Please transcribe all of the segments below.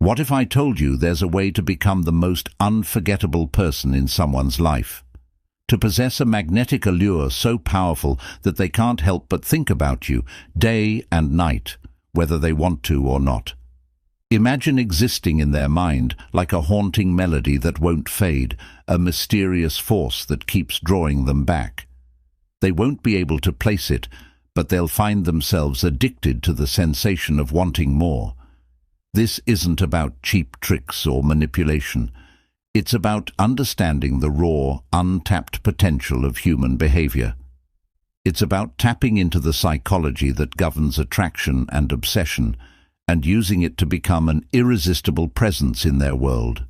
What if I told you there's a way to become the most unforgettable person in someone's life? To possess a magnetic allure so powerful that they can't help but think about you day and night, whether they want to or not. Imagine existing in their mind like a haunting melody that won't fade, a mysterious force that keeps drawing them back. They won't be able to place it, but they'll find themselves addicted to the sensation of wanting more. This isn't about cheap tricks or manipulation. It's about understanding the raw, untapped potential of human behavior. It's about tapping into the psychology that governs attraction and obsession and using it to become an irresistible presence in their world.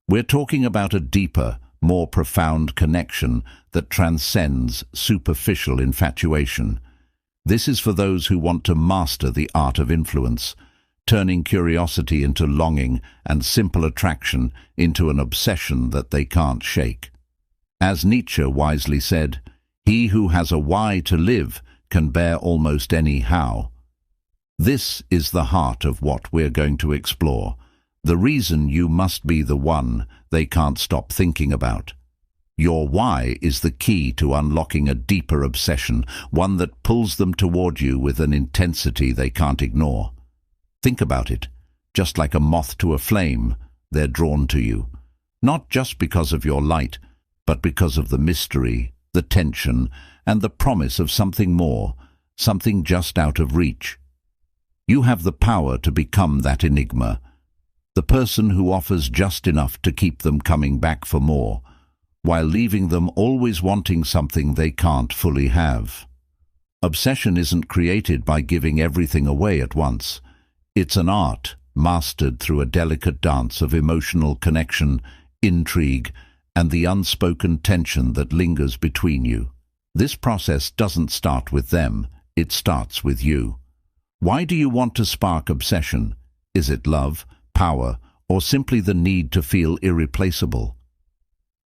We're talking about a deeper, more profound connection that transcends superficial infatuation. This is for those who want to master the art of influence, turning curiosity into longing and simple attraction into an obsession that they can't shake. As Nietzsche wisely said, "He who has a why to live can bear almost any how." This is the heart of what we're going to explore, the reason you must be the one they can't stop thinking about. Your why is the key to unlocking a deeper obsession, one that pulls them toward you with an intensity they can't ignore. Think about it. Just like a moth to a flame, they're drawn to you. Not just because of your light, but because of the mystery, the tension, and the promise of something more, something just out of reach. You have the power to become that enigma, the person who offers just enough to keep them coming back for more, while leaving them always wanting something they can't fully have. Obsession isn't created by giving everything away at once. It's an art, mastered through a delicate dance of emotional connection, intrigue, and the unspoken tension that lingers between you. This process doesn't start with them, it starts with you. Why do you want to spark obsession? Is it love, power, or simply the need to feel irreplaceable?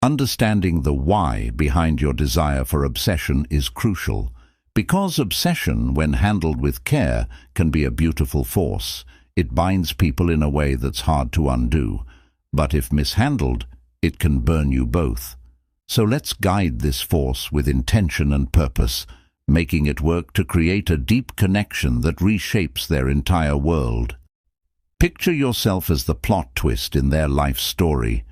Understanding the why behind your desire for obsession is crucial, because obsession, when handled with care, can be a beautiful force. It binds people in a way that's hard to undo, but if mishandled, it can burn you both. So let's guide this force with intention and purpose, making it work to create a deep connection that reshapes their entire world. Picture yourself as the plot twist in their life story.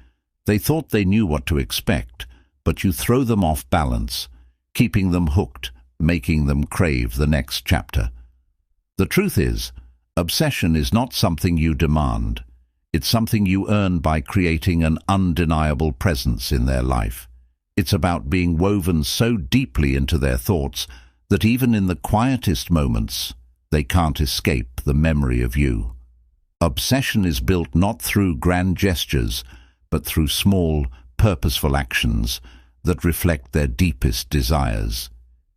They thought they knew what to expect, but you throw them off balance, keeping them hooked, making them crave the next chapter. The truth is, obsession is not something you demand. It's something you earn by creating an undeniable presence in their life. It's about being woven so deeply into their thoughts that even in the quietest moments, they can't escape the memory of you. Obsession is built not through grand gestures, but through small, purposeful actions that reflect their deepest desires.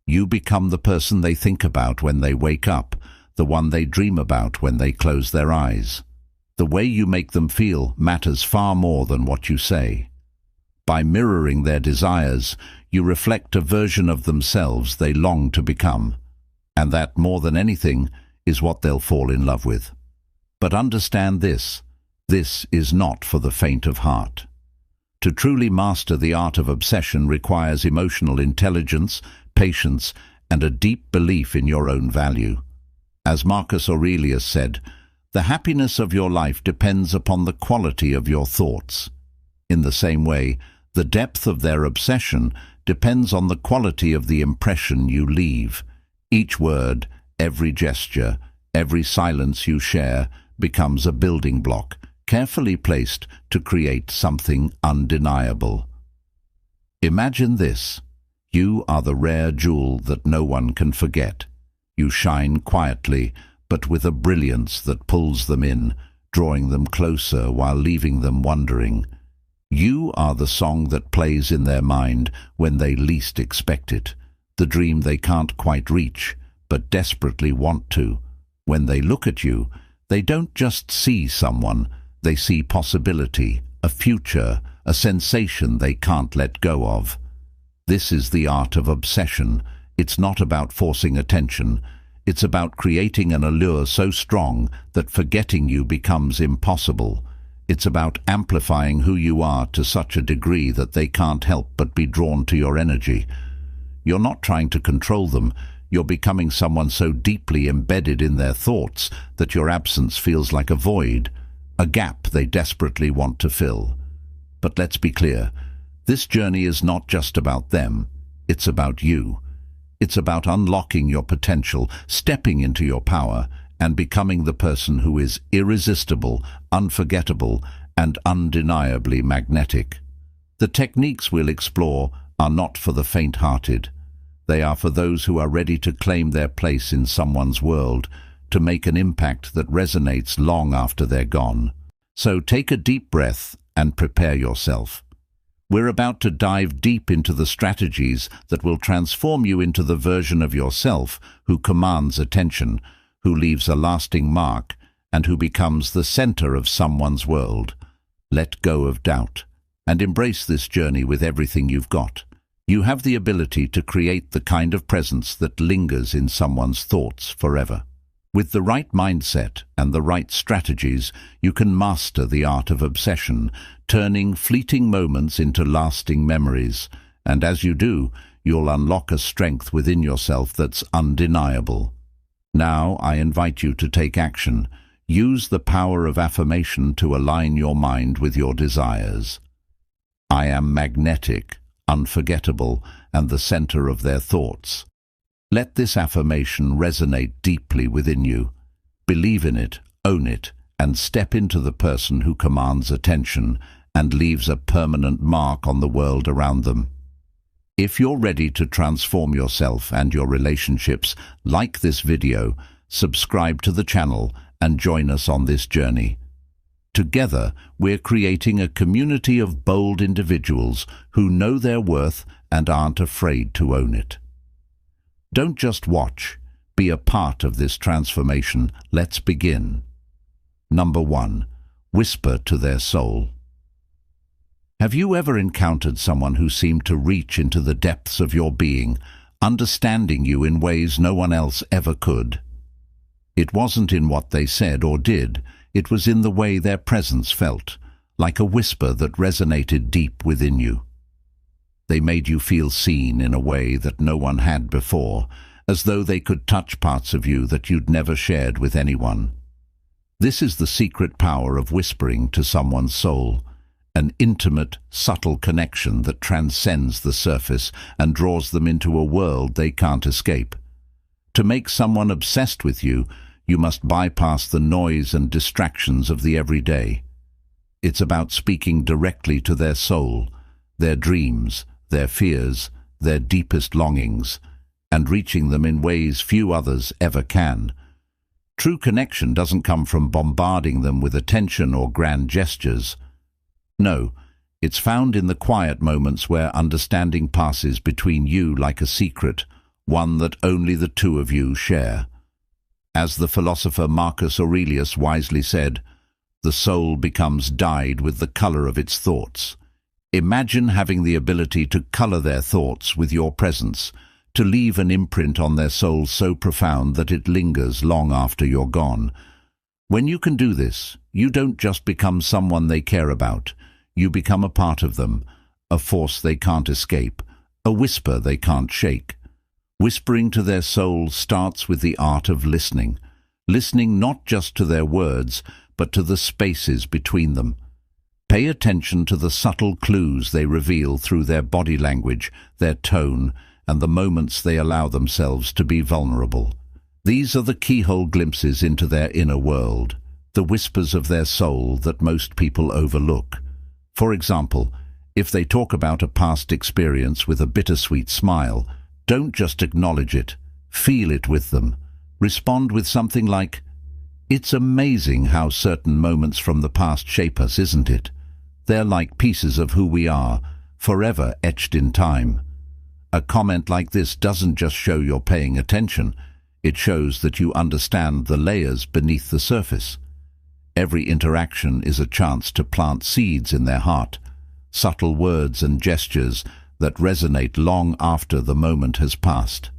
You become the person they think about when they wake up, the one they dream about when they close their eyes. The way you make them feel matters far more than what you say. By mirroring their desires, you reflect a version of themselves they long to become. And that, more than anything, is what they'll fall in love with. But understand this is not for the faint of heart. To truly master the art of obsession requires emotional intelligence, patience, and a deep belief in your own value. As Marcus Aurelius said, "The happiness of your life depends upon the quality of your thoughts." In the same way, the depth of their obsession depends on the quality of the impression you leave. Each word, every gesture, every silence you share becomes a building block, carefully placed to create something undeniable. Imagine this. You are the rare jewel that no one can forget. You shine quietly, but with a brilliance that pulls them in, drawing them closer while leaving them wondering. You are the song that plays in their mind when they least expect it, the dream they can't quite reach, but desperately want to. When they look at you, they don't just see someone, they see possibility, a future, a sensation they can't let go of. This is the art of obsession. It's not about forcing attention. It's about creating an allure so strong that forgetting you becomes impossible. It's about amplifying who you are to such a degree that they can't help but be drawn to your energy. You're not trying to control them. You're becoming someone so deeply embedded in their thoughts that your absence feels like a void, a gap they desperately want to fill. But let's be clear, this journey is not just about them, it's about you. It's about unlocking your potential, stepping into your power, and becoming the person who is irresistible, unforgettable, and undeniably magnetic. The techniques we'll explore are not for the faint-hearted. They are for those who are ready to claim their place in someone's world, to make an impact that resonates long after they're gone. So take a deep breath and prepare yourself. We're about to dive deep into the strategies that will transform you into the version of yourself who commands attention, who leaves a lasting mark, and who becomes the center of someone's world. Let go of doubt and embrace this journey with everything you've got. You have the ability to create the kind of presence that lingers in someone's thoughts forever. With the right mindset and the right strategies, you can master the art of obsession, turning fleeting moments into lasting memories. And as you do, you'll unlock a strength within yourself that's undeniable. Now, I invite you to take action. Use the power of affirmation to align your mind with your desires. I am magnetic, unforgettable, and the center of their thoughts. Let this affirmation resonate deeply within you. Believe in it, own it, and step into the person who commands attention and leaves a permanent mark on the world around them. If you're ready to transform yourself and your relationships, like this video, subscribe to the channel, and join us on this journey. Together, we're creating a community of bold individuals who know their worth and aren't afraid to own it. Don't just watch, be a part of this transformation. Let's begin. Number 1. Whisper to their soul. Have you ever encountered someone who seemed to reach into the depths of your being, understanding you in ways no one else ever could? It wasn't in what they said or did, it was in the way their presence felt, like a whisper that resonated deep within you. They made you feel seen in a way that no one had before, as though they could touch parts of you that you'd never shared with anyone. This is the secret power of whispering to someone's soul, an intimate, subtle connection that transcends the surface and draws them into a world they can't escape. To make someone obsessed with you, you must bypass the noise and distractions of the everyday. It's about speaking directly to their soul, their dreams, their fears, their deepest longings, and reaching them in ways few others ever can. True connection doesn't come from bombarding them with attention or grand gestures. No, it's found in the quiet moments where understanding passes between you like a secret, one that only the two of you share. As the philosopher Marcus Aurelius wisely said, the soul becomes dyed with the color of its thoughts. Imagine having the ability to color their thoughts with your presence, to leave an imprint on their soul so profound that it lingers long after you're gone. When you can do this, you don't just become someone they care about, you become a part of them, a force they can't escape, a whisper they can't shake. Whispering to their soul starts with the art of listening, listening not just to their words, but to the spaces between them. Pay attention to the subtle clues they reveal through their body language, their tone, and the moments they allow themselves to be vulnerable. These are the keyhole glimpses into their inner world, the whispers of their soul that most people overlook. For example, if they talk about a past experience with a bittersweet smile, don't just acknowledge it, feel it with them. Respond with something like, "It's amazing how certain moments from the past shape us, isn't it? They're like pieces of who we are, forever etched in time." A comment like this doesn't just show you're paying attention, it shows that you understand the layers beneath the surface. Every interaction is a chance to plant seeds in their heart, subtle words and gestures that resonate long after the moment has passed.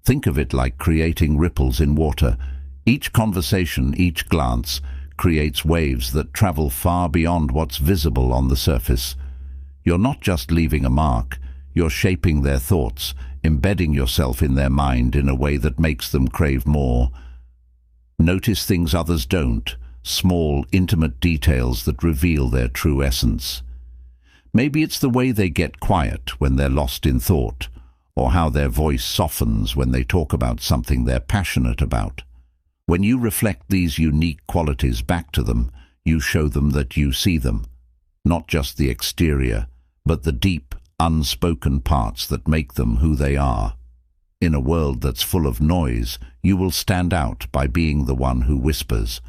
Think of it like creating ripples in water. Each conversation, each glance, creates waves that travel far beyond what's visible on the surface. You're not just leaving a mark, you're shaping their thoughts, embedding yourself in their mind in a way that makes them crave more. Notice things others don't, small, intimate details that reveal their true essence. Maybe it's the way they get quiet when they're lost in thought, or how their voice softens when they talk about something they're passionate about. When you reflect these unique qualities back to them, you show them that you see them, not just the exterior, but the deep, unspoken parts that make them who they are. In a world that's full of noise, you will stand out by being the one who whispers.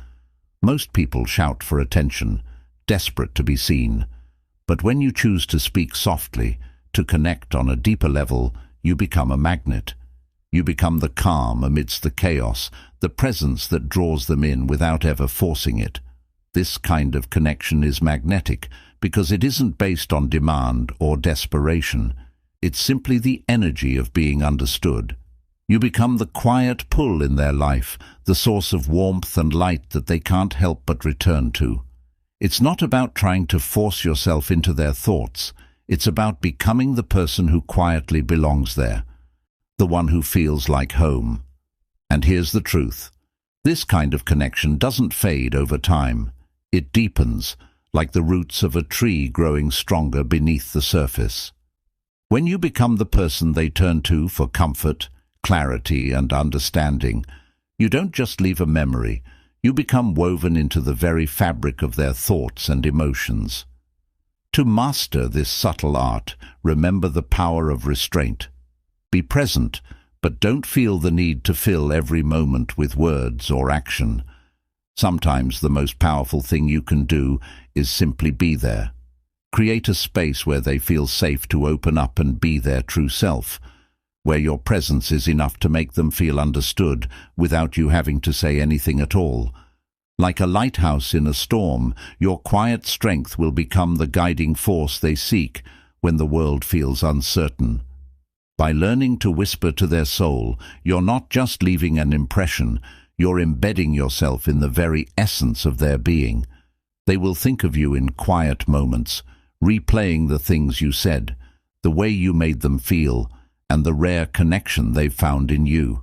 Most people shout for attention, desperate to be seen. But when you choose to speak softly, to connect on a deeper level, you become a magnet. You become the calm amidst the chaos, the presence that draws them in without ever forcing it. This kind of connection is magnetic because it isn't based on demand or desperation. It's simply the energy of being understood. You become the quiet pull in their life, the source of warmth and light that they can't help but return to. It's not about trying to force yourself into their thoughts. It's about becoming the person who quietly belongs there, the one who feels like home. And here's the truth. This kind of connection doesn't fade over time. It deepens, like the roots of a tree growing stronger beneath the surface. When you become the person they turn to for comfort, clarity, and understanding, you don't just leave a memory, you become woven into the very fabric of their thoughts and emotions. To master this subtle art, remember the power of restraint. Be present, but don't feel the need to fill every moment with words or action. Sometimes the most powerful thing you can do is simply be there. Create a space where they feel safe to open up and be their true self, where your presence is enough to make them feel understood without you having to say anything at all. Like a lighthouse in a storm, your quiet strength will become the guiding force they seek when the world feels uncertain. By learning to whisper to their soul, you're not just leaving an impression, you're embedding yourself in the very essence of their being. They will think of you in quiet moments, replaying the things you said, the way you made them feel, and the rare connection they've found in you.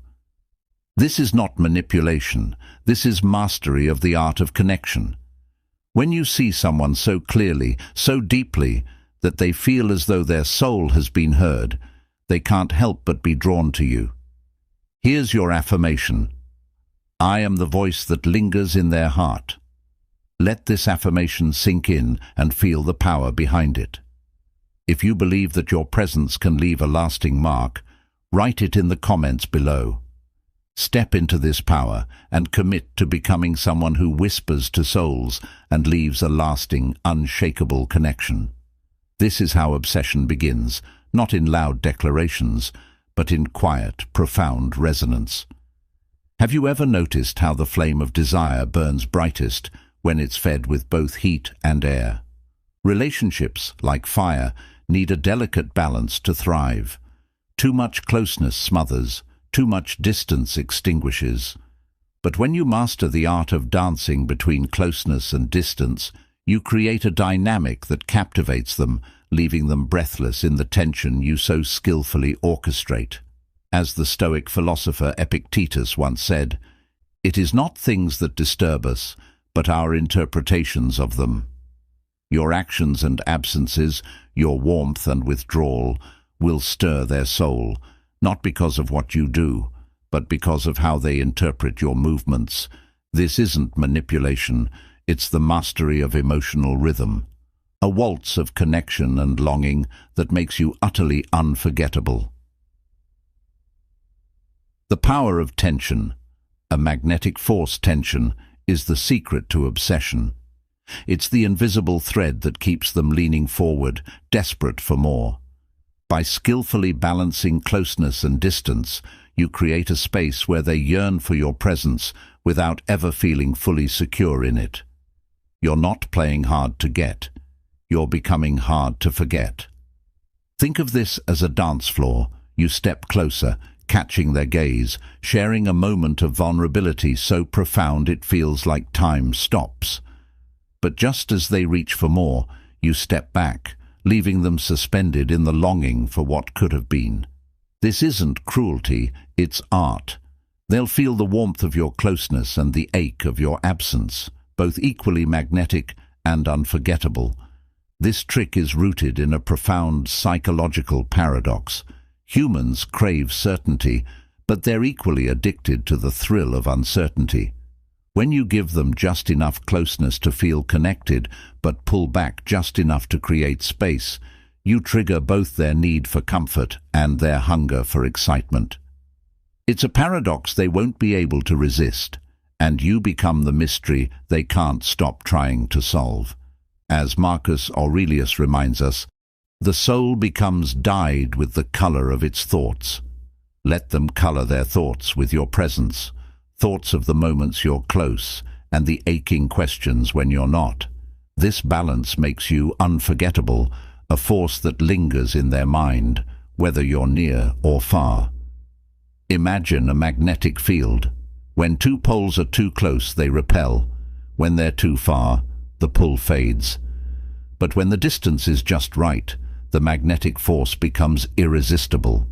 This is not manipulation, this is mastery of the art of connection. When you see someone so clearly, so deeply, that they feel as though their soul has been heard, they can't help but be drawn to you. Here's your affirmation. I am the voice that lingers in their heart. Let this affirmation sink in and feel the power behind it. If you believe that your presence can leave a lasting mark, write it in the comments below. Step into this power and commit to becoming someone who whispers to souls and leaves a lasting, unshakable connection. This is how obsession begins, not in loud declarations, but in quiet, profound resonance. Have you ever noticed how the flame of desire burns brightest when it's fed with both heat and air? Relationships, like fire, need a delicate balance to thrive. Too much closeness smothers, too much distance extinguishes. But when you master the art of dancing between closeness and distance, you create a dynamic that captivates them, leaving them breathless in the tension you so skillfully orchestrate. As the Stoic philosopher Epictetus once said, "It is not things that disturb us, but our interpretations of them." Your actions and absences, your warmth and withdrawal, will stir their soul, not because of what you do, but because of how they interpret your movements. This isn't manipulation, it's the mastery of emotional rhythm, a waltz of connection and longing that makes you utterly unforgettable. The power of tension, a magnetic force tension, is the secret to obsession. It's the invisible thread that keeps them leaning forward, desperate for more. By skillfully balancing closeness and distance, you create a space where they yearn for your presence without ever feeling fully secure in it. You're not playing hard to get. You're becoming hard to forget. Think of this as a dance floor. You step closer, catching their gaze, sharing a moment of vulnerability so profound it feels like time stops. But just as they reach for more, you step back, leaving them suspended in the longing for what could have been. This isn't cruelty, it's art. They'll feel the warmth of your closeness and the ache of your absence, both equally magnetic and unforgettable. This trick is rooted in a profound psychological paradox. Humans crave certainty, but they're equally addicted to the thrill of uncertainty. When you give them just enough closeness to feel connected, but pull back just enough to create space, you trigger both their need for comfort and their hunger for excitement. It's a paradox they won't be able to resist, and you become the mystery they can't stop trying to solve. As Marcus Aurelius reminds us, the soul becomes dyed with the color of its thoughts. Let them color their thoughts with your presence, thoughts of the moments you're close and the aching questions when you're not. This balance makes you unforgettable, a force that lingers in their mind, whether you're near or far. Imagine a magnetic field. When two poles are too close, they repel. When they're too far, the pull fades. But when the distance is just right, the magnetic force becomes irresistible.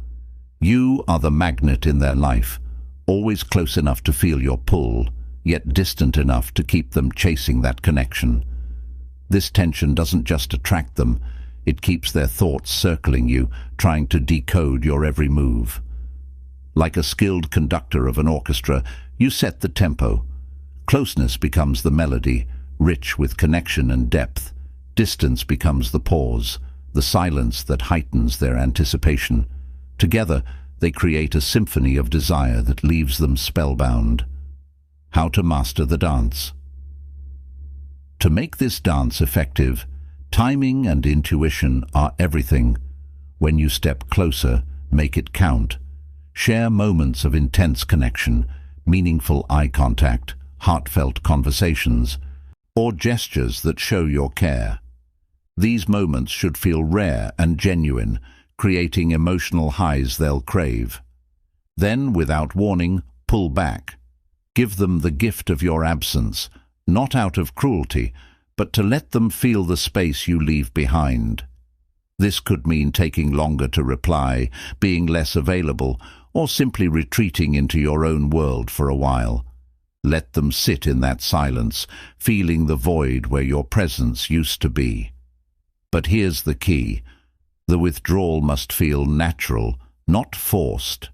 You are the magnet in their life, always close enough to feel your pull, yet distant enough to keep them chasing that connection. This tension doesn't just attract them, it keeps their thoughts circling you, trying to decode your every move. Like a skilled conductor of an orchestra, you set the tempo. Closeness becomes the melody, rich with connection and depth. Distance becomes the pause, the silence that heightens their anticipation. Together, they create a symphony of desire that leaves them spellbound. How to master the dance. To make this dance effective, timing and intuition are everything. When you step closer, make it count. Share moments of intense connection, meaningful eye contact, heartfelt conversations, or gestures that show your care. These moments should feel rare and genuine, creating emotional highs they'll crave. Then, without warning, pull back. Give them the gift of your absence, not out of cruelty, but to let them feel the space you leave behind. This could mean taking longer to reply, being less available, or simply retreating into your own world for a while. Let them sit in that silence, feeling the void where your presence used to be. But here's the key. The withdrawal must feel natural, not forced.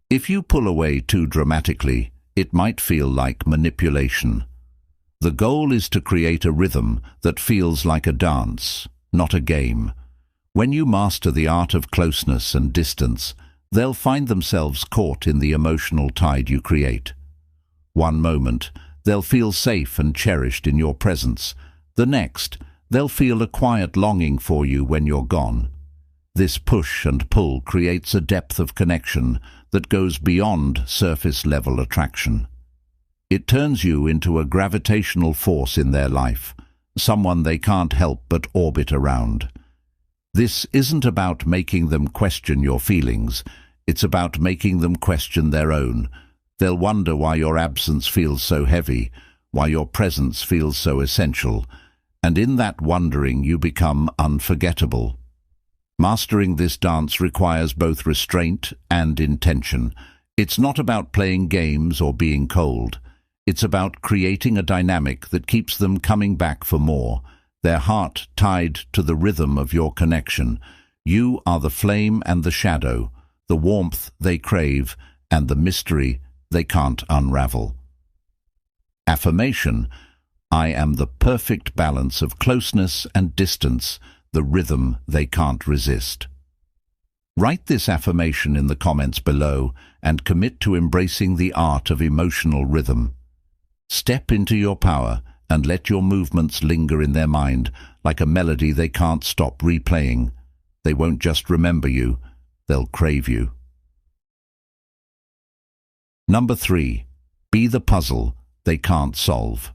If you pull away too dramatically, it might feel like manipulation. The goal is to create a rhythm that feels like a dance, not a game. When you master the art of closeness and distance, they'll find themselves caught in the emotional tide you create. One moment, they'll feel safe and cherished in your presence. The next, they'll feel a quiet longing for you when you're gone. This push and pull creates a depth of connection that goes beyond surface-level attraction. It turns you into a gravitational force in their life, someone they can't help but orbit around. This isn't about making them question your feelings, it's about making them question their own. They'll wonder why your absence feels so heavy, why your presence feels so essential, and in that wondering you become unforgettable. Mastering this dance requires both restraint and intention. It's not about playing games or being cold. It's about creating a dynamic that keeps them coming back for more, their heart tied to the rhythm of your connection. You are the flame and the shadow, the warmth they crave, and the mystery they can't unravel. Affirmation: I am the perfect balance of closeness and distance, the rhythm they can't resist. Write this affirmation in the comments below and commit to embracing the art of emotional rhythm. Step into your power and let your movements linger in their mind like a melody they can't stop replaying. They won't just remember you, they'll crave you. Number 3. Be the puzzle they can't solve.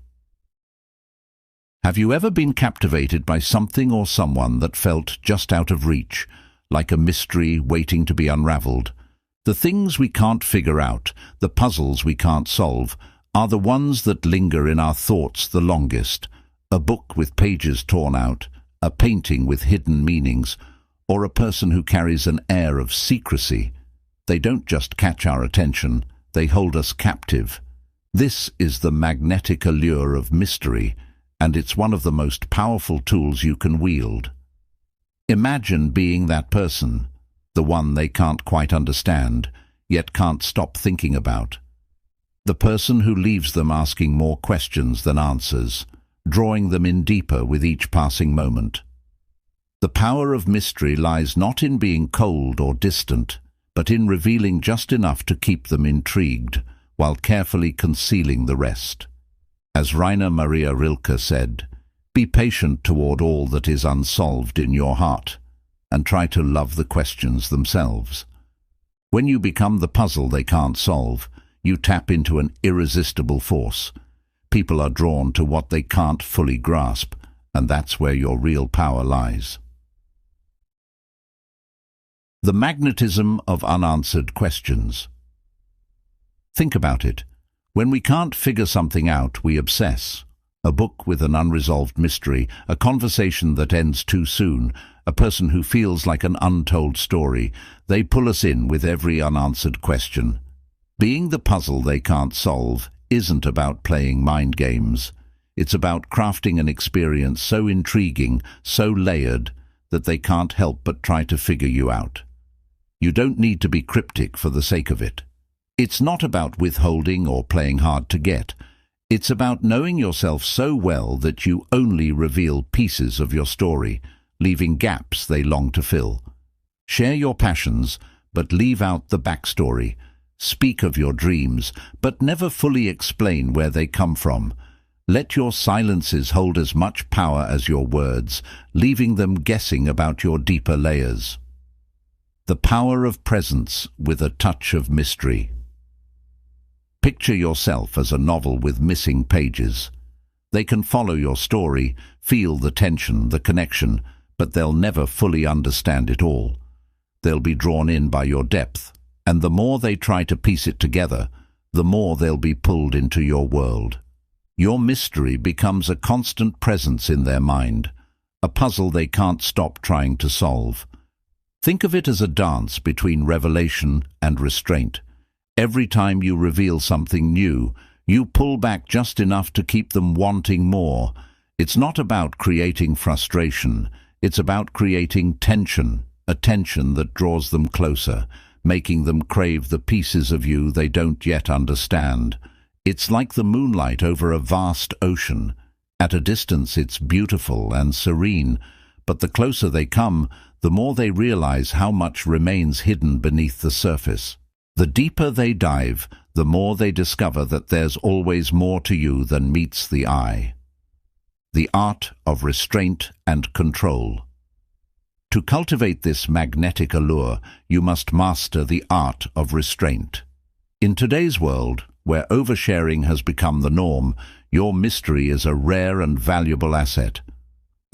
Have you ever been captivated by something or someone that felt just out of reach, like a mystery waiting to be unraveled? The things we can't figure out, the puzzles we can't solve, are the ones that linger in our thoughts the longest. A book with pages torn out, a painting with hidden meanings, or a person who carries an air of secrecy. They don't just catch our attention, they hold us captive. This is the magnetic allure of mystery, and it's one of the most powerful tools you can wield. Imagine being that person, the one they can't quite understand, yet can't stop thinking about. The person who leaves them asking more questions than answers, drawing them in deeper with each passing moment. The power of mystery lies not in being cold or distant, but in revealing just enough to keep them intrigued, while carefully concealing the rest. As Rainer Maria Rilke said, "Be patient toward all that is unsolved in your heart, and try to love the questions themselves." When you become the puzzle they can't solve, you tap into an irresistible force. People are drawn to what they can't fully grasp, and that's where your real power lies. The magnetism of unanswered questions. Think about it. When we can't figure something out, we obsess. A book with an unresolved mystery, a conversation that ends too soon, a person who feels like an untold story. They pull us in with every unanswered question. Being the puzzle they can't solve isn't about playing mind games. It's about crafting an experience so intriguing, so layered, that they can't help but try to figure you out. You don't need to be cryptic for the sake of it. It's not about withholding or playing hard to get. It's about knowing yourself so well that you only reveal pieces of your story, leaving gaps they long to fill. Share your passions, but leave out the backstory. Speak of your dreams, but never fully explain where they come from. Let your silences hold as much power as your words, leaving them guessing about your deeper layers. The power of presence with a touch of mystery. Picture yourself as a novel with missing pages. They can follow your story, feel the tension, the connection, but they'll never fully understand it all. They'll be drawn in by your depth, and the more they try to piece it together, the more they'll be pulled into your world. Your mystery becomes a constant presence in their mind, a puzzle they can't stop trying to solve. Think of it as a dance between revelation and restraint. Every time you reveal something new, you pull back just enough to keep them wanting more. It's not about creating frustration, it's about creating tension, a tension that draws them closer, making them crave the pieces of you they don't yet understand. It's like the moonlight over a vast ocean. At a distance it's beautiful and serene, but the closer they come, the more they realize how much remains hidden beneath the surface. The deeper they dive, the more they discover that there's always more to you than meets the eye. The art of restraint and control. To cultivate this magnetic allure, you must master the art of restraint. In today's world, where oversharing has become the norm, your mystery is a rare and valuable asset.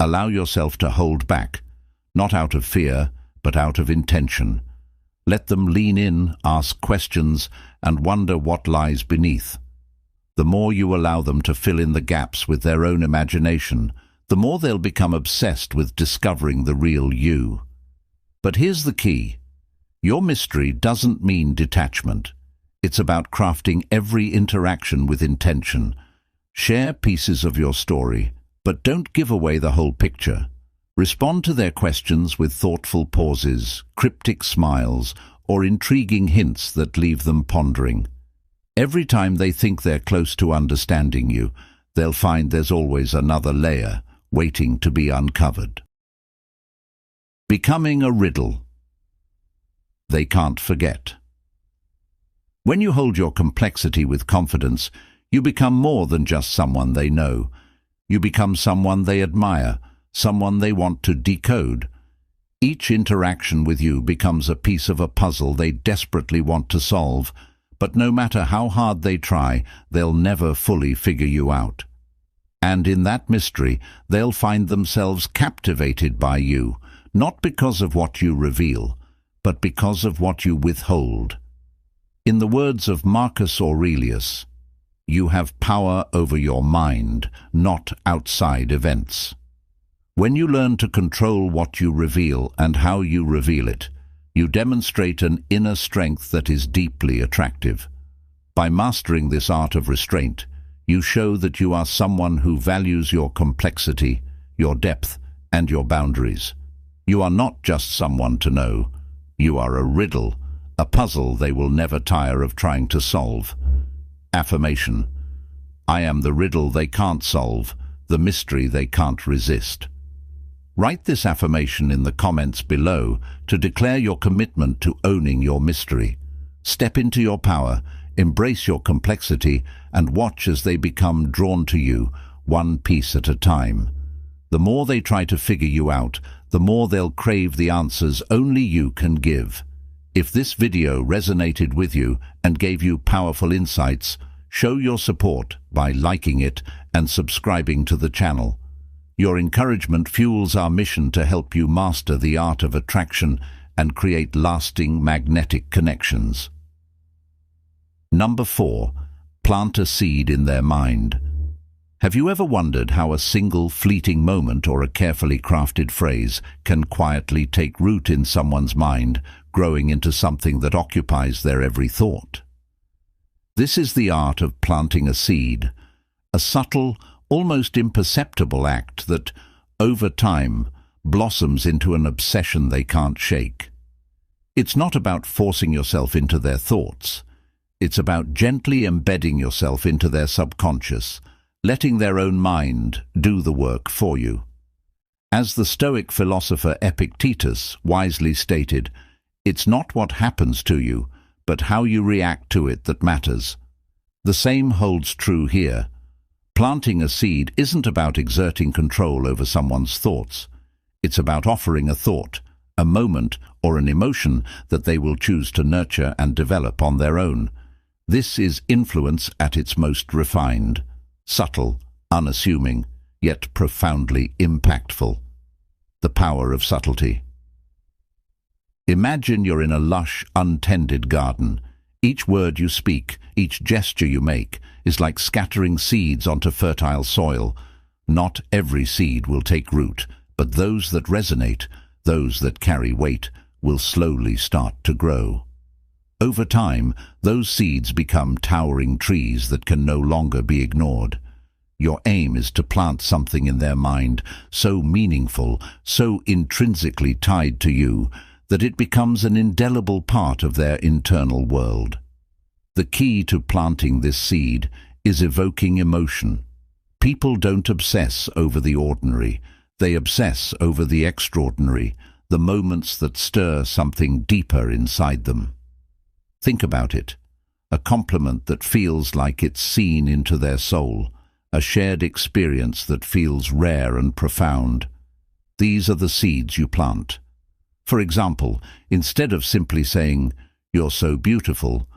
Allow yourself to hold back, not out of fear, but out of intention. Let them lean in, ask questions, and wonder what lies beneath. The more you allow them to fill in the gaps with their own imagination, the more they'll become obsessed with discovering the real you. But here's the key. Your mystery doesn't mean detachment. It's about crafting every interaction with intention. Share pieces of your story, but don't give away the whole picture. Respond to their questions with thoughtful pauses, cryptic smiles, or intriguing hints that leave them pondering. Every time they think they're close to understanding you, they'll find there's always another layer waiting to be uncovered. Becoming a riddle. They can't forget. When you hold your complexity with confidence, you become more than just someone they know. You become someone they admire, someone they want to decode. Each interaction with you becomes a piece of a puzzle they desperately want to solve, but no matter how hard they try, they'll never fully figure you out. And in that mystery, they'll find themselves captivated by you, not because of what you reveal, but because of what you withhold. In the words of Marcus Aurelius, you have power over your mind, not outside events. When you learn to control what you reveal and how you reveal it, you demonstrate an inner strength that is deeply attractive. By mastering this art of restraint, you show that you are someone who values your complexity, your depth, and your boundaries. You are not just someone to know. You are a riddle, a puzzle they will never tire of trying to solve. Affirmation: I am the riddle they can't solve, the mystery they can't resist. Write this affirmation in the comments below to declare your commitment to owning your mystery. Step into your power, embrace your complexity, and watch as they become drawn to you, one piece at a time. The more they try to figure you out, the more they'll crave the answers only you can give. If this video resonated with you and gave you powerful insights, show your support by liking it and subscribing to the channel. Your encouragement fuels our mission to help you master the art of attraction and create lasting magnetic connections. Number 4. Plant a seed in their mind. Have you ever wondered how a single fleeting moment or a carefully crafted phrase can quietly take root in someone's mind, growing into something that occupies their every thought? This is the art of planting a seed, a subtle, almost imperceptible act that, over time, blossoms into an obsession they can't shake. It's not about forcing yourself into their thoughts. It's about gently embedding yourself into their subconscious, letting their own mind do the work for you. As the Stoic philosopher Epictetus wisely stated, it's not what happens to you, but how you react to it that matters. The same holds true here. Planting a seed isn't about exerting control over someone's thoughts. It's about offering a thought, a moment, or an emotion that they will choose to nurture and develop on their own. This is influence at its most refined, subtle, unassuming, yet profoundly impactful. The power of subtlety. Imagine you're in a lush, untended garden. Each word you speak, each gesture you make, is like scattering seeds onto fertile soil. Not every seed will take root, but those that resonate, those that carry weight, will slowly start to grow. Over time, those seeds become towering trees that can no longer be ignored. Your aim is to plant something in their mind so meaningful, so intrinsically tied to you, that it becomes an indelible part of their internal world. The key to planting this seed is evoking emotion. People don't obsess over the ordinary, they obsess over the extraordinary, the moments that stir something deeper inside them. Think about it. A compliment that feels like it's seen into their soul, a shared experience that feels rare and profound. These are the seeds you plant. For example, instead of simply saying, "You're so beautiful,"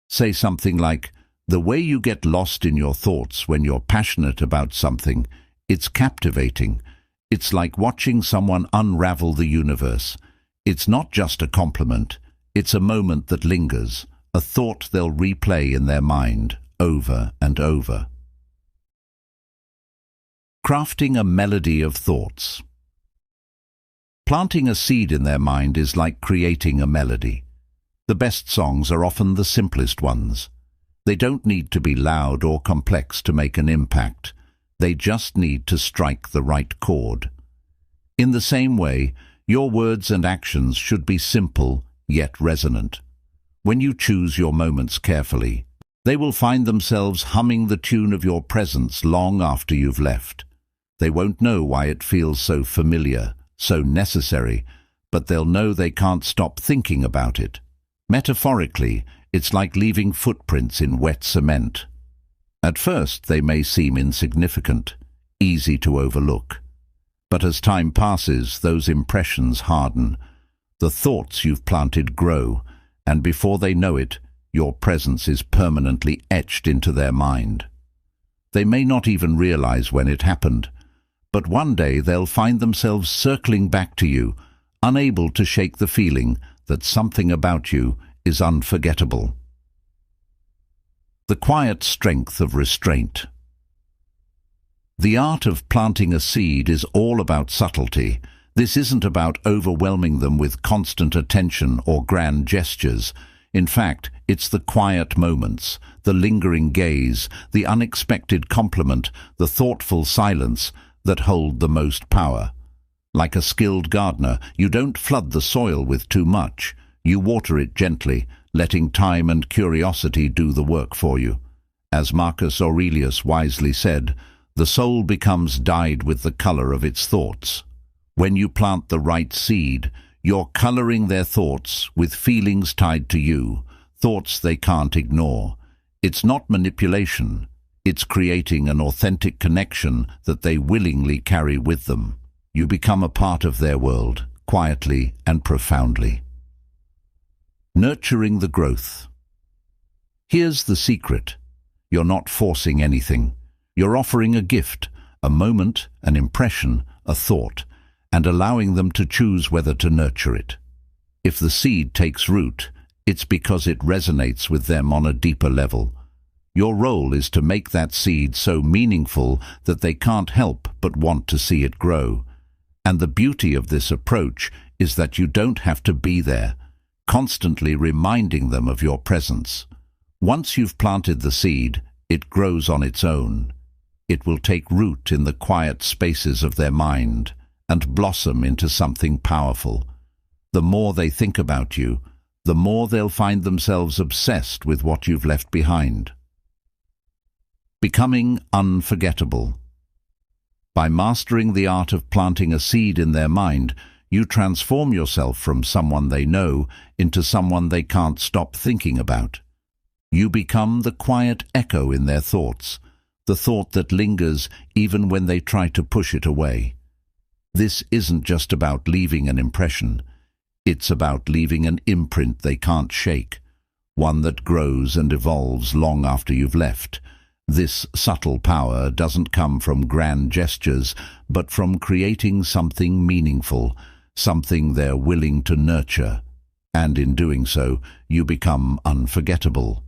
say something like, "The way you get lost in your thoughts when you're passionate about something, it's captivating. It's like watching someone unravel the universe." It's not just a compliment, it's a moment that lingers, a thought they'll replay in their mind over and over. Crafting a melody of thoughts. Planting a seed in their mind is like creating a melody. The best songs are often the simplest ones. They don't need to be loud or complex to make an impact. They just need to strike the right chord. In the same way, your words and actions should be simple yet resonant. When you choose your moments carefully, they will find themselves humming the tune of your presence long after you've left. They won't know why it feels so familiar, so necessary, but they'll know they can't stop thinking about it. Metaphorically, it's like leaving footprints in wet cement. At first, they may seem insignificant, easy to overlook. But as time passes, those impressions harden. The thoughts you've planted grow, and before they know it, your presence is permanently etched into their mind. They may not even realize when it happened, but one day they'll find themselves circling back to you, unable to shake the feeling that something about you is unforgettable. The quiet strength of restraint. The art of planting a seed is all about subtlety. This isn't about overwhelming them with constant attention or grand gestures. In fact, it's the quiet moments, the lingering gaze, the unexpected compliment, the thoughtful silence that hold the most power. Like a skilled gardener, you don't flood the soil with too much. You water it gently, letting time and curiosity do the work for you. As Marcus Aurelius wisely said, the soul becomes dyed with the color of its thoughts. When you plant the right seed, you're coloring their thoughts with feelings tied to you, thoughts they can't ignore. It's not manipulation. It's creating an authentic connection that they willingly carry with them. You become a part of their world, quietly and profoundly. Nurturing the growth. Here's the secret. You're not forcing anything. You're offering a gift, a moment, an impression, a thought, and allowing them to choose whether to nurture it. If the seed takes root, it's because it resonates with them on a deeper level. Your role is to make that seed so meaningful that they can't help but want to see it grow. And the beauty of this approach is that you don't have to be there, constantly reminding them of your presence. Once you've planted the seed, it grows on its own. It will take root in the quiet spaces of their mind and blossom into something powerful. The more they think about you, the more they'll find themselves obsessed with what you've left behind. Becoming unforgettable. By mastering the art of planting a seed in their mind, you transform yourself from someone they know into someone they can't stop thinking about. You become the quiet echo in their thoughts, the thought that lingers even when they try to push it away. This isn't just about leaving an impression. It's about leaving an imprint they can't shake, one that grows and evolves long after you've left. This subtle power doesn't come from grand gestures, but from creating something meaningful, something they're willing to nurture. And in doing so, you become unforgettable.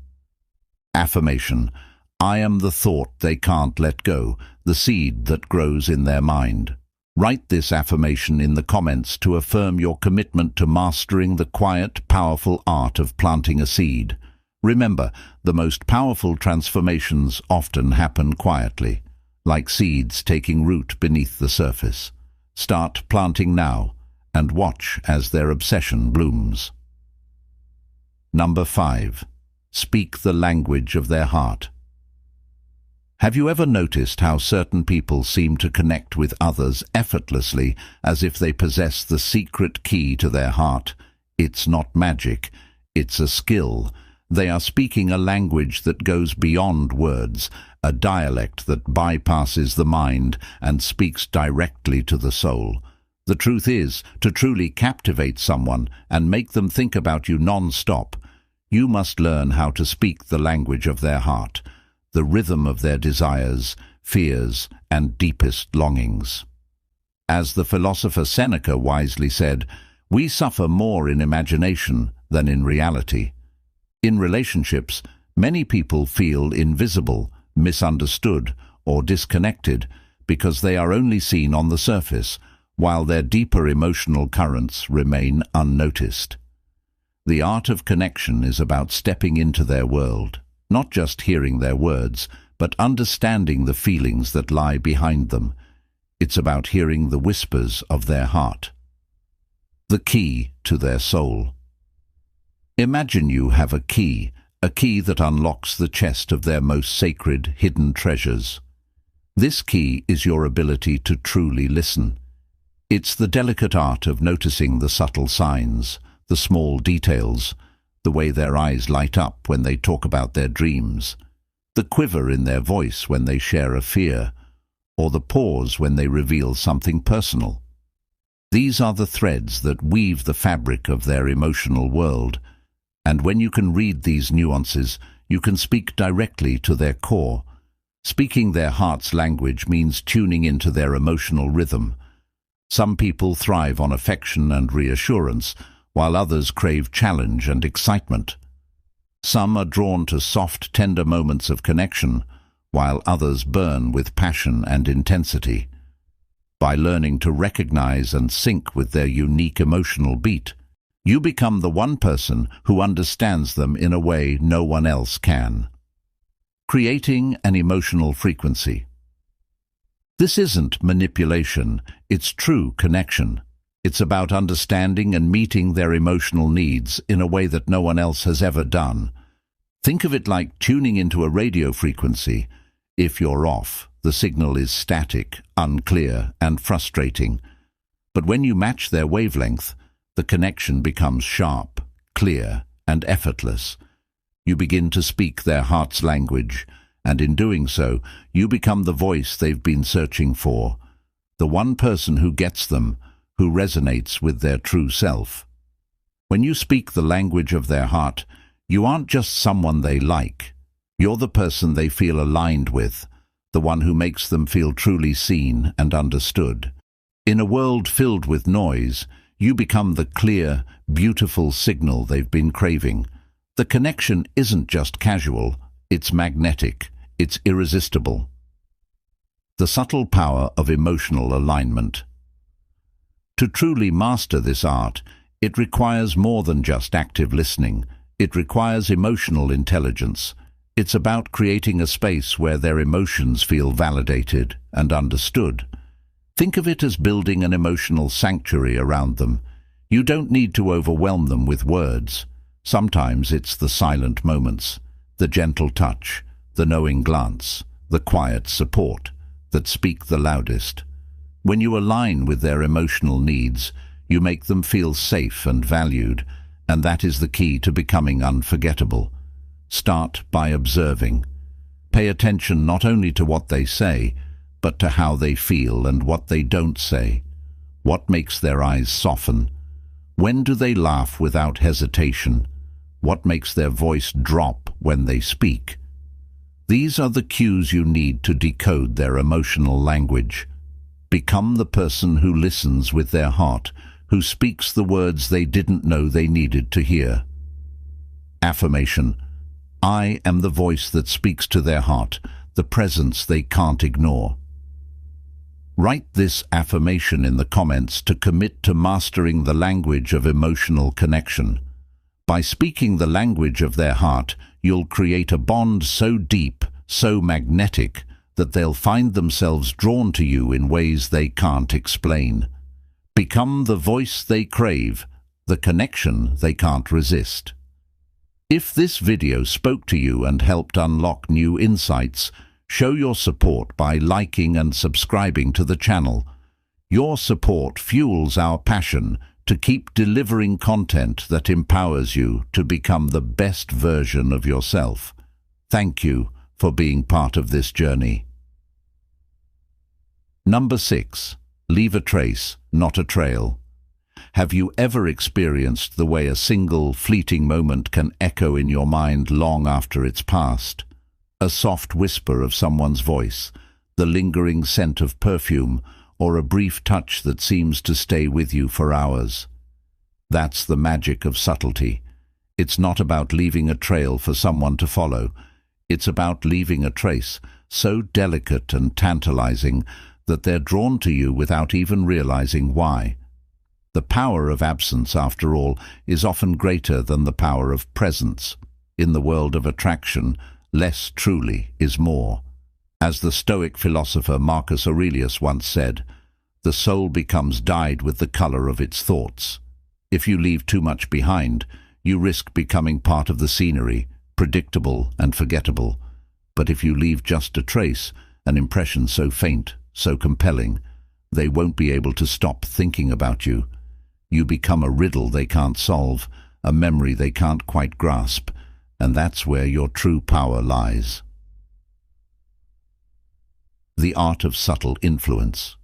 Affirmation. I am the thought they can't let go, the seed that grows in their mind. Write this affirmation in the comments to affirm your commitment to mastering the quiet, powerful art of planting a seed. Remember, the most powerful transformations often happen quietly, like seeds taking root beneath the surface. Start planting now, and watch as their obsession blooms. Number 5. Speak the language of their heart. Have you ever noticed how certain people seem to connect with others effortlessly, as if they possess the secret key to their heart? It's not magic, it's a skill. They are speaking a language that goes beyond words, a dialect that bypasses the mind and speaks directly to the soul. The truth is, to truly captivate someone and make them think about you non-stop, you must learn how to speak the language of their heart, the rhythm of their desires, fears, and deepest longings. As the philosopher Seneca wisely said, we suffer more in imagination than in reality. In relationships, many people feel invisible, misunderstood, or disconnected because they are only seen on the surface, while their deeper emotional currents remain unnoticed. The art of connection is about stepping into their world, not just hearing their words, but understanding the feelings that lie behind them. It's about hearing the whispers of their heart, the key to their soul. Imagine you have a key that unlocks the chest of their most sacred, hidden treasures. This key is your ability to truly listen. It's the delicate art of noticing the subtle signs, the small details, the way their eyes light up when they talk about their dreams, the quiver in their voice when they share a fear, or the pause when they reveal something personal. These are the threads that weave the fabric of their emotional world, and when you can read these nuances, you can speak directly to their core. Speaking their heart's language means tuning into their emotional rhythm. Some people thrive on affection and reassurance, while others crave challenge and excitement. Some are drawn to soft, tender moments of connection, while others burn with passion and intensity. By learning to recognize and sync with their unique emotional beat, you become the one person who understands them in a way no one else can. Creating an emotional frequency. This isn't manipulation, it's true connection. It's about understanding and meeting their emotional needs in a way that no one else has ever done. Think of it like tuning into a radio frequency. If you're off, the signal is static, unclear, and frustrating. But when you match their wavelength, the connection becomes sharp, clear, and effortless. You begin to speak their heart's language, and in doing so, you become the voice they've been searching for, the one person who gets them, who resonates with their true self. When you speak the language of their heart, you aren't just someone they like. You're the person they feel aligned with, the one who makes them feel truly seen and understood. In a world filled with noise, you become the clear, beautiful signal they've been craving. The connection isn't just casual, it's magnetic, it's irresistible. The subtle power of emotional alignment. To truly master this art, it requires more than just active listening. It requires emotional intelligence. It's about creating a space where their emotions feel validated and understood. Think of it as building an emotional sanctuary around them. You don't need to overwhelm them with words. Sometimes it's the silent moments, the gentle touch, the knowing glance, the quiet support that speak the loudest. When you align with their emotional needs, you make them feel safe and valued, and that is the key to becoming unforgettable. Start by observing. Pay attention not only to what they say, but to how they feel and what they don't say. What makes their eyes soften? When do they laugh without hesitation? What makes their voice drop when they speak? These are the cues you need to decode their emotional language. Become the person who listens with their heart, who speaks the words they didn't know they needed to hear. Affirmation. I am the voice that speaks to their heart, the presence they can't ignore. Write this affirmation in the comments to commit to mastering the language of emotional connection. By speaking the language of their heart, you'll create a bond so deep, so magnetic, that they'll find themselves drawn to you in ways they can't explain. Become the voice they crave, the connection they can't resist. If this video spoke to you and helped unlock new insights, show your support by liking and subscribing to the channel. Your support fuels our passion to keep delivering content that empowers you to become the best version of yourself. Thank you for being part of this journey. Number 6. Leave a trace, not a trail. Have you ever experienced the way a single, fleeting moment can echo in your mind long after it's passed? A soft whisper of someone's voice, the lingering scent of perfume, or a brief touch that seems to stay with you for hours. That's the magic of subtlety. It's not about leaving a trail for someone to follow. It's about leaving a trace so delicate and tantalizing that they're drawn to you without even realizing why. The power of absence, after all, is often greater than the power of presence. In the world of attraction, less truly is more. As the Stoic philosopher Marcus Aurelius once said, the soul becomes dyed with the color of its thoughts. If you leave too much behind, you risk becoming part of the scenery, predictable and forgettable. But if you leave just a trace, an impression so faint, so compelling, they won't be able to stop thinking about you. You become a riddle they can't solve, a memory they can't quite grasp, and that's where your true power lies. The art of subtle influence.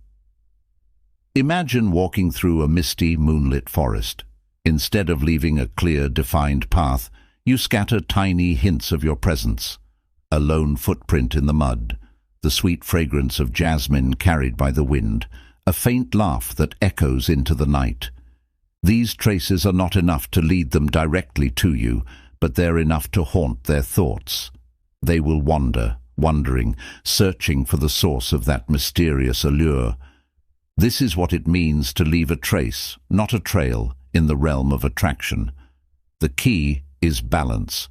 Imagine walking through a misty, moonlit forest. Instead of leaving a clear, defined path, you scatter tiny hints of your presence. A lone footprint in the mud, the sweet fragrance of jasmine carried by the wind, a faint laugh that echoes into the night. These traces are not enough to lead them directly to you, but they're enough to haunt their thoughts. They will wander, wondering, searching for the source of that mysterious allure. This is what it means to leave a trace, not a trail, in the realm of attraction. The key is balance.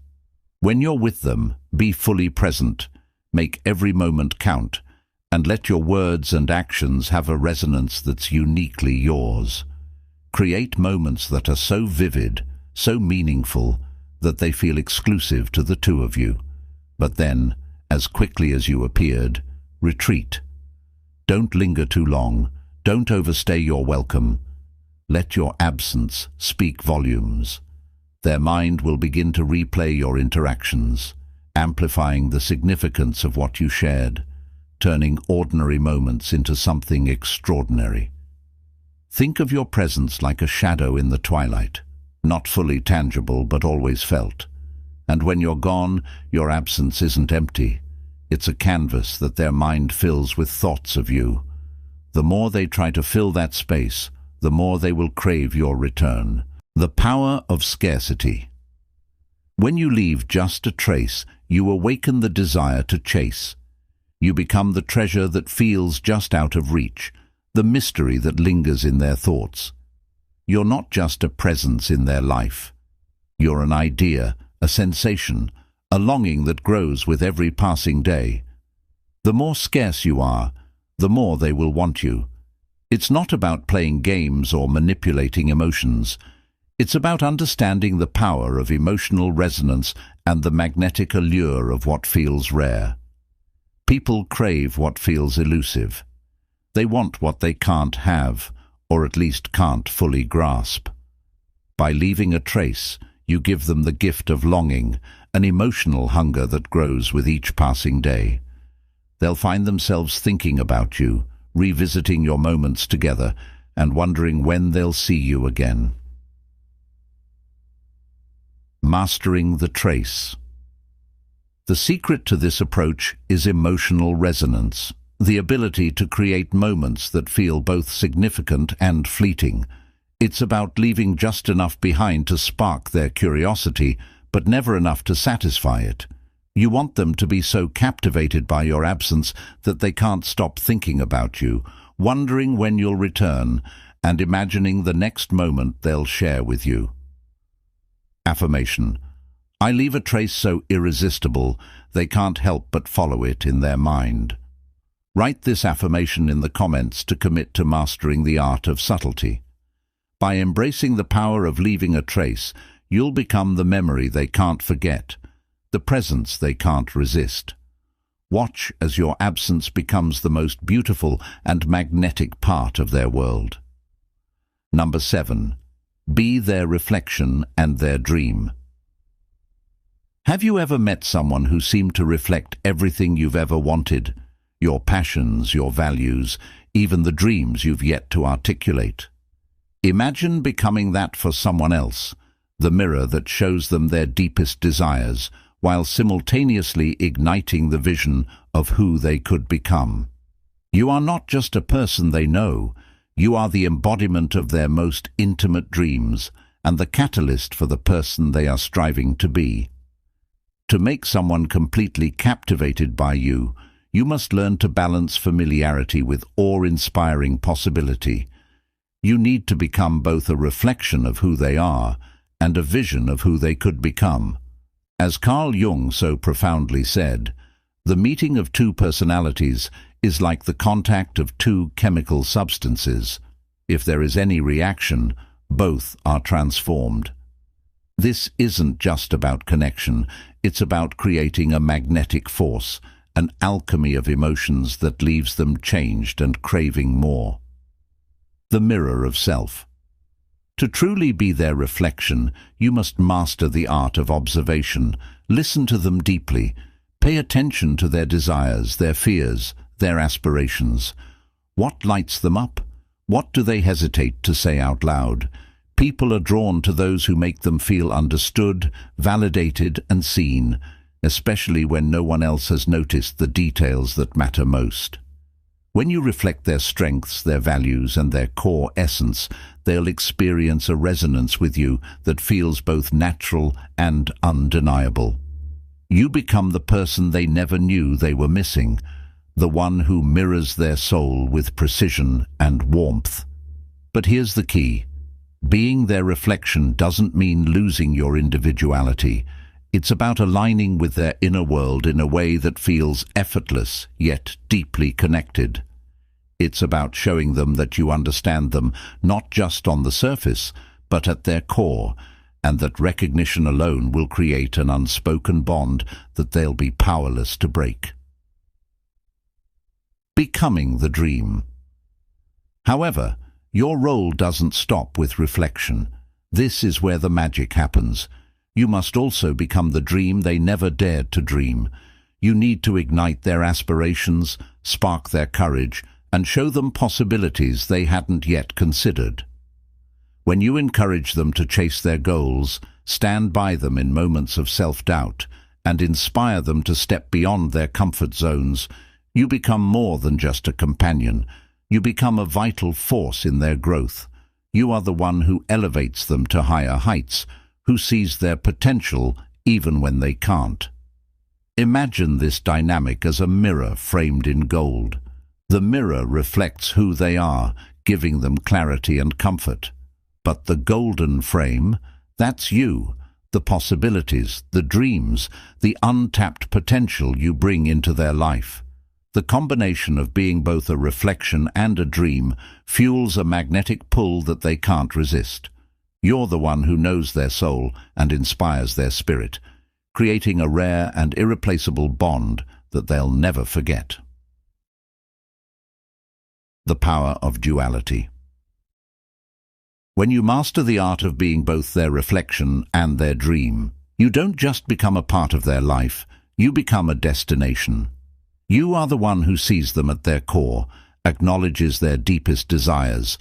When you're with them, be fully present, make every moment count, and let your words and actions have a resonance that's uniquely yours. Create moments that are so vivid, so meaningful, that they feel exclusive to the two of you. But then, as quickly as you appeared, retreat. Don't linger too long. Don't overstay your welcome. Let your absence speak volumes. Their mind will begin to replay your interactions, amplifying the significance of what you shared, turning ordinary moments into something extraordinary. Think of your presence like a shadow in the twilight, not fully tangible but always felt. And when you're gone, your absence isn't empty. It's a canvas that their mind fills with thoughts of you. The more they try to fill that space, the more they will crave your return. The power of scarcity. When you leave just a trace, you awaken the desire to chase. You become the treasure that feels just out of reach, the mystery that lingers in their thoughts. You're not just a presence in their life. You're an idea, a sensation, a longing that grows with every passing day. The more scarce you are, the more they will want you. It's not about playing games or manipulating emotions. It's about understanding the power of emotional resonance and the magnetic allure of what feels rare. People crave what feels elusive. They want what they can't have, or at least can't fully grasp. By leaving a trace, you give them the gift of longing, an emotional hunger that grows with each passing day. They'll find themselves thinking about you, revisiting your moments together, and wondering when they'll see you again. Mastering the trace. The secret to this approach is emotional resonance, the ability to create moments that feel both significant and fleeting. It's about leaving just enough behind to spark their curiosity, but never enough to satisfy it. You want them to be so captivated by your absence that they can't stop thinking about you, wondering when you'll return, and imagining the next moment they'll share with you. Affirmation. I leave a trace so irresistible they can't help but follow it in their mind. Write this affirmation in the comments to commit to mastering the art of subtlety. By embracing the power of leaving a trace, you'll become the memory they can't forget, the presence they can't resist. Watch as your absence becomes the most beautiful and magnetic part of their world. Number 7. Be their reflection and their dream. Have you ever met someone who seemed to reflect everything you've ever wanted? Your passions, your values, even the dreams you've yet to articulate? Imagine becoming that for someone else, the mirror that shows them their deepest desires, while simultaneously igniting the vision of who they could become. You are not just a person they know, you are the embodiment of their most intimate dreams and the catalyst for the person they are striving to be. To make someone completely captivated by you, you must learn to balance familiarity with awe-inspiring possibility. You need to become both a reflection of who they are and a vision of who they could become. As Carl Jung so profoundly said, the meeting of two personalities is like the contact of two chemical substances. If there is any reaction, both are transformed. This isn't just about connection, it's about creating a magnetic force, an alchemy of emotions that leaves them changed and craving more. The mirror of self. To truly be their reflection, you must master the art of observation, listen to them deeply, pay attention to their desires, their fears, their aspirations. What lights them up? What do they hesitate to say out loud? People are drawn to those who make them feel understood, validated and seen, especially when no one else has noticed the details that matter most. When you reflect their strengths, their values, and their core essence, they'll experience a resonance with you that feels both natural and undeniable. You become the person they never knew they were missing, the one who mirrors their soul with precision and warmth. But here's the key. Being their reflection doesn't mean losing your individuality. It's about aligning with their inner world in a way that feels effortless yet deeply connected. It's about showing them that you understand them not just on the surface, but at their core, and that recognition alone will create an unspoken bond that they'll be powerless to break. Becoming the dream. However, your role doesn't stop with reflection. This is where the magic happens. You must also become the dream they never dared to dream. You need to ignite their aspirations, spark their courage, and show them possibilities they hadn't yet considered. When you encourage them to chase their goals, stand by them in moments of self-doubt, and inspire them to step beyond their comfort zones, you become more than just a companion. You become a vital force in their growth. You are the one who elevates them to higher heights, who sees their potential even when they can't. Imagine this dynamic as a mirror framed in gold. The mirror reflects who they are, giving them clarity and comfort. But the golden frame, that's you, the possibilities, the dreams, the untapped potential you bring into their life. The combination of being both a reflection and a dream fuels a magnetic pull that they can't resist. You're the one who knows their soul and inspires their spirit, creating a rare and irreplaceable bond that they'll never forget. The power of duality. When you master the art of being both their reflection and their dream, you don't just become a part of their life, you become a destination. You are the one who sees them at their core, acknowledges their deepest desires,